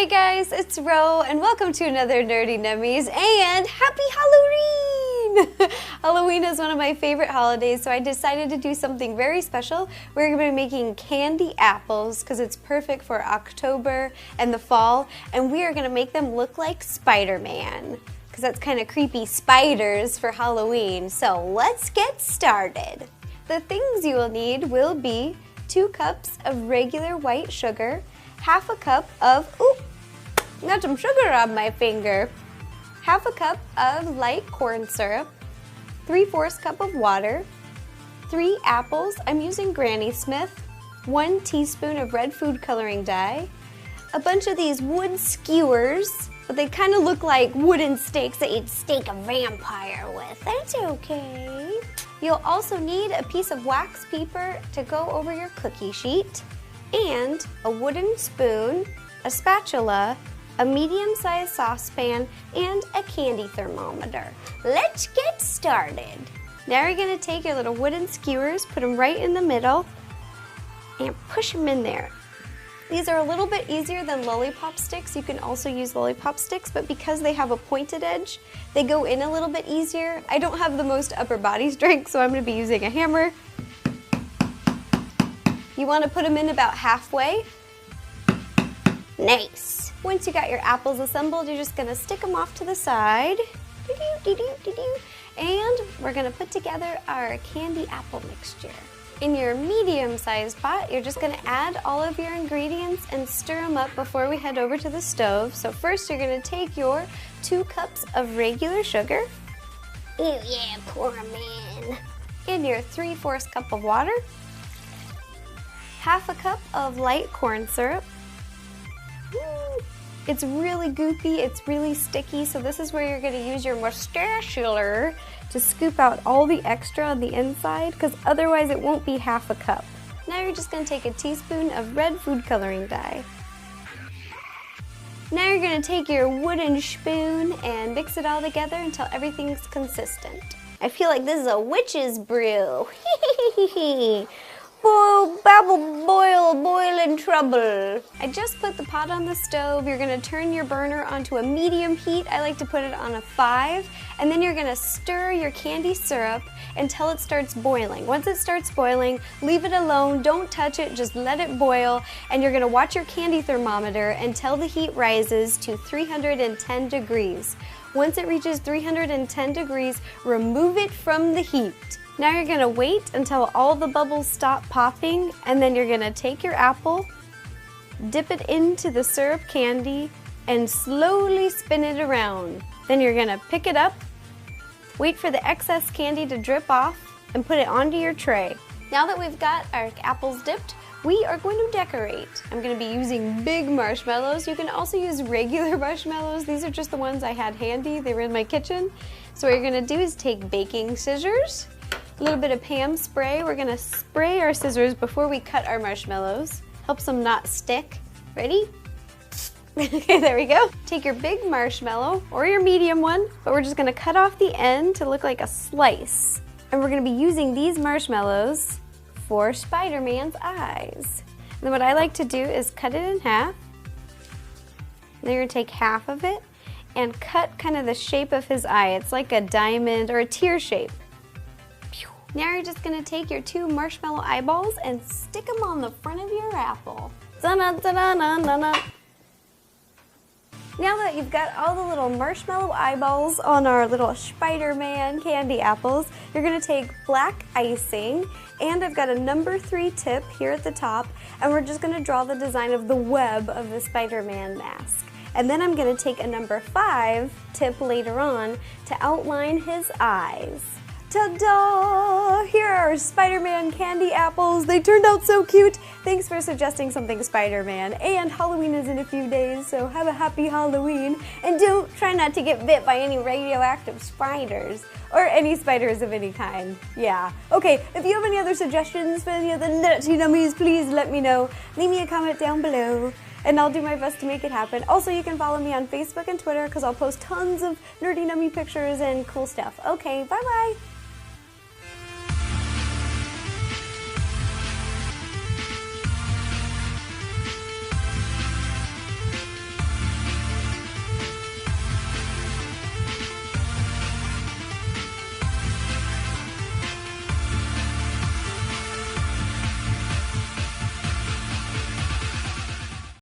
Hey guys, it's Ro, and welcome to another Nerdy Nummies, and happy Halloween! Halloween is one of my favorite holidays, so I decided to do something very special. We're going to be making candy apples because it's perfect for October and the fall, and we are going to make them look like Spider-Man because that's kind of creepy spiders for Halloween. So let's get started. The things you will need will be 2 cups of regular white sugar, half a cup of, got some sugar on my finger, half a cup of light corn syrup, 3/4 cup of water, 3 apples, I'm using Granny Smith, 1 teaspoon of red food coloring dye, a bunch of these wood skewers, but they kind of look like wooden stakes that you'd stake a vampire with. That's okay. You'll also need a piece of wax paper to go over your cookie sheet, and a wooden spoon, a spatula, a medium-sized saucepan, and a candy thermometer. Let's get started. Now you're gonna take your little wooden skewers, put them right in the middle, and push them in there. These are a little bit easier than lollipop sticks. You can also use lollipop sticks, but because they have a pointed edge, they go in a little bit easier. I don't have the most upper body strength, so I'm gonna be using a hammer. You want to put them in about halfway. Nice. Once you got your apples assembled, you're just going to stick them off to the side. And we're going to put together our candy apple mixture. In your medium-sized pot, you're just going to add all of your ingredients and stir them up before we head over to the stove. So first you're going to take your 2 cups of regular sugar. Oh yeah, pour them in. And your 3/4 cup of water. Half a cup of light corn syrup. It's really goopy, it's really sticky, so this is where you're going to use your mustachular to scoop out all the extra on the inside, because otherwise it won't be half a cup. Now you're just going to take a teaspoon of red food coloring dye. Now you're going to take your wooden spoon and mix it all together until everything's consistent. I feel like this is a witch's brew. Boil in trouble. I just put the pot on the stove. You're gonna turn your burner onto a medium heat. I like to put it on a 5. And then you're gonna stir your candy syrup until it starts boiling. Once it starts boiling, leave it alone. Don't touch it, just let it boil. And you're gonna watch your candy thermometer until the heat rises to 310 degrees. Once it reaches 310 degrees, remove it from the heat. Now you're gonna wait until all the bubbles stop popping, and then you're gonna take your apple, dip it into the syrup candy, and slowly spin it around. Then you're gonna pick it up, wait for the excess candy to drip off, and put it onto your tray. Now that we've got our apples dipped, we are going to decorate. I'm gonna be using big marshmallows. You can also use regular marshmallows. These are just the ones I had handy. They were in my kitchen. So what you're gonna do is take baking scissors, a little bit of Pam spray. We're gonna spray our scissors before we cut our marshmallows. Helps them not stick. Ready? Okay, there we go. Take your big marshmallow, or your medium one, but we're just gonna cut off the end to look like a slice. And we're gonna be using these marshmallows for Spider-Man's eyes. And then what I like to do is cut it in half. Then you're gonna take half of it and cut kind of the shape of his eye. It's like a diamond or a tear shape. Now you're just gonna take your 2 marshmallow eyeballs and stick them on the front of your apple. Now that you've got all the little marshmallow eyeballs on our little Spider-Man candy apples, you're gonna take black icing, and I've got a number 3 tip here at the top, and we're just gonna draw the design of the web of the Spider-Man mask. And then I'm gonna take a number 5 tip later on to outline his eyes. Ta-da! Here are our Spider-Man candy apples. They turned out so cute. Thanks for suggesting something Spider-Man. And Halloween is in a few days, so have a happy Halloween. And try not to get bit by any radioactive spiders. Or any spiders of any kind. Yeah. Okay, if you have any other suggestions for any of the Nerdy Nummies, please let me know. Leave me a comment down below, and I'll do my best to make it happen. Also, you can follow me on Facebook and Twitter, because I'll post tons of Nerdy Nummy pictures and cool stuff. Okay, bye-bye.